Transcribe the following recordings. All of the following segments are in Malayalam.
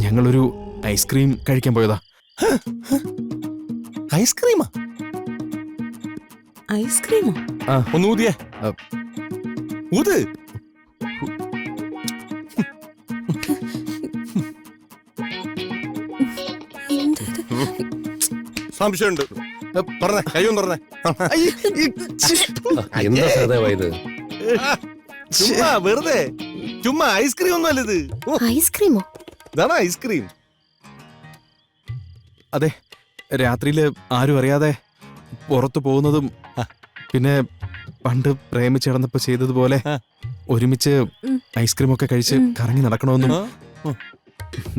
ഞങ്ങളൊരു ഐസ്ക്രീം കഴിക്കാൻ പോയതാ. ഐസ്ക്രീമാ? ഐസ്ക്രീമോ? ഒന്ന് ഊതിയേ. ഊത്. സംശയമുണ്ട്. പറഞ്ഞേ, കയ്യൊന്നും പറഞ്ഞേ. എന്താ സഹദേവായത്? ചുമ്മാ വെറുതെ, ചുമ്മാ ഐസ്ക്രീം ഒന്നും അല്ലത്. ഐസ്ക്രീമോ? ഇതാണ് ഐസ്ക്രീം. അതെ, രാത്രിയില് ആരും അറിയാതെ പുറത്തു പോകുന്നതും പിന്നെ പണ്ട് പ്രേമിച്ചിടന്നപ്പോ ചെയ്തതുപോലെ ഒരുമിച്ച് ഐസ്ക്രീം ഒക്കെ കഴിച്ച് കറങ്ങി നടക്കണമെന്നും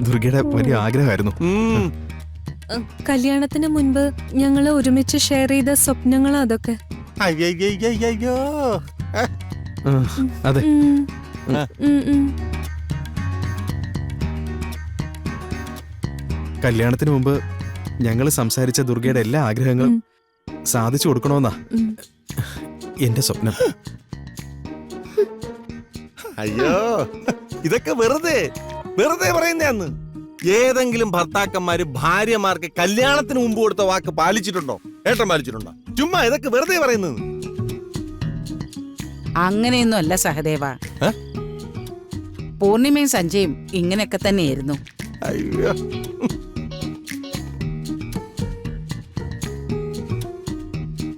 ദുർഗയുടെ വലിയ ആഗ്രഹമായിരുന്നു. കല്യാണത്തിന് മുൻപ് ഞങ്ങൾ ഒരുമിച്ച് ഷെയർ ചെയ്ത സ്വപ്നങ്ങൾ അതൊക്കെ. അയ്യോ, അതെ. കല്യാണത്തിന് മുമ്പ് ഞങ്ങൾ സംസാരിച്ച ദുർഗയുടെ എല്ലാ ആഗ്രഹങ്ങളും സാധിച്ചു കൊടുക്കണമെന്നാ എന്റെ സ്വപ്നം. അയ്യോ, ഇതൊക്കെ വെറുതെ വെറുതെ പറയുന്നയാന്ന്. ഏതെങ്കിലും ഭർത്താക്കന്മാര് ഭാര്യമാർക്ക് കല്യാണത്തിന് മുമ്പ് കൊടുത്ത വാക്ക് പാലിച്ചിട്ടുണ്ടോ? ഏട്ടൻ പാലിച്ചിട്ടുണ്ടോ? ചുമ്മാ ഇതൊക്കെ വെറുതെ പറയുന്നത്. അങ്ങനെയൊന്നും അല്ല സഹദേവ. പൂർണിമയും സഞ്ജയും ഇങ്ങനെയൊക്കെ തന്നെയായിരുന്നു. അയ്യോ,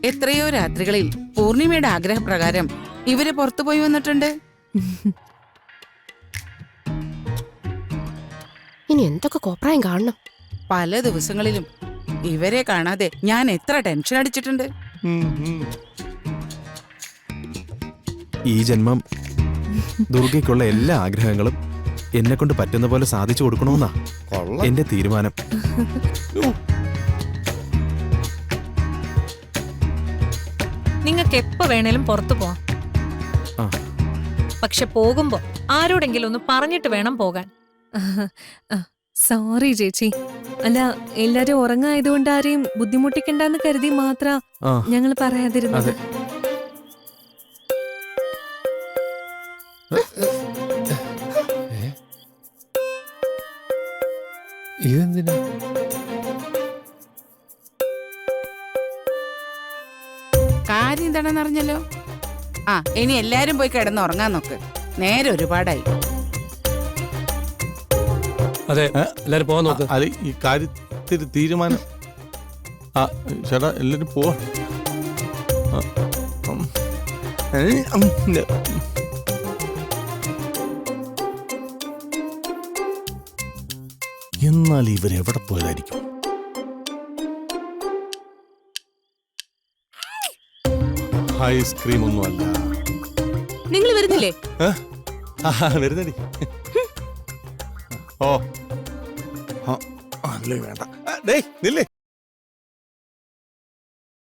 എത്രയോ രാത്രികളിൽ പൂർണിമയുടെ ആഗ്രഹപ്രകാരം ഇവര് പുറത്തുപോയി വന്നിട്ടുണ്ട്. ഇനി എന്തൊക്കെ കോപ്രായം കാണണം. പല ദിവസങ്ങളിലും ഇവരെ കാണാതെ ഞാൻ എത്ര ടെൻഷൻ അടിച്ചിട്ടുണ്ട്. ഈ ജന്മം ദുർഗയ്ക്കുള്ള എല്ലാ ആഗ്രഹങ്ങളും എന്നെ കൊണ്ട് പറ്റുന്ന പോലെ സാധിച്ചു കൊടുക്കണമെന്നാ എന്റെ തീരുമാനം. നിങ്ങൾക്ക് എപ്പോ വേണേലും പുറത്തു പോവാം, പക്ഷെ പോകുമ്പോ ആരോടെങ്കിലും ഒന്ന് പറഞ്ഞിട്ട് വേണം പോകാൻ. സോറി ചേച്ചി. അല്ല, എല്ലാരും ഉറങ്ങായതുകൊണ്ട് ആരെയും ബുദ്ധിമുട്ടിക്കണ്ടെന്ന് കരുതി മാത്ര ഞങ്ങൾ പറയാതിരുന്നത്. ഇതെന്തിനാ? കാര്യം എന്താണെന്ന് അറിഞ്ഞല്ലോ. ഇനി എല്ലാരും പോയി കിടന്നുറങ്ങാൻ നോക്ക്. നേരെ ഒരുപാടായി. അതെ, എല്ലാരും പോവാൻ നോക്ക്. അത് ഈ കാര്യത്തിൽ തീരുമാനം. ചേട്ടാ, എല്ലാരും പോവാ. എന്നാൽ ഇവരെവിടെ പോയതായിരിക്കും? ഐസ്ക്രീം ഒന്നും അല്ല. നിങ്ങൾ വരുന്നില്ലേ? വരുന്നടി. ഓ, അല്ലേ വേണ്ട. ഡേയ് നില്ലേ.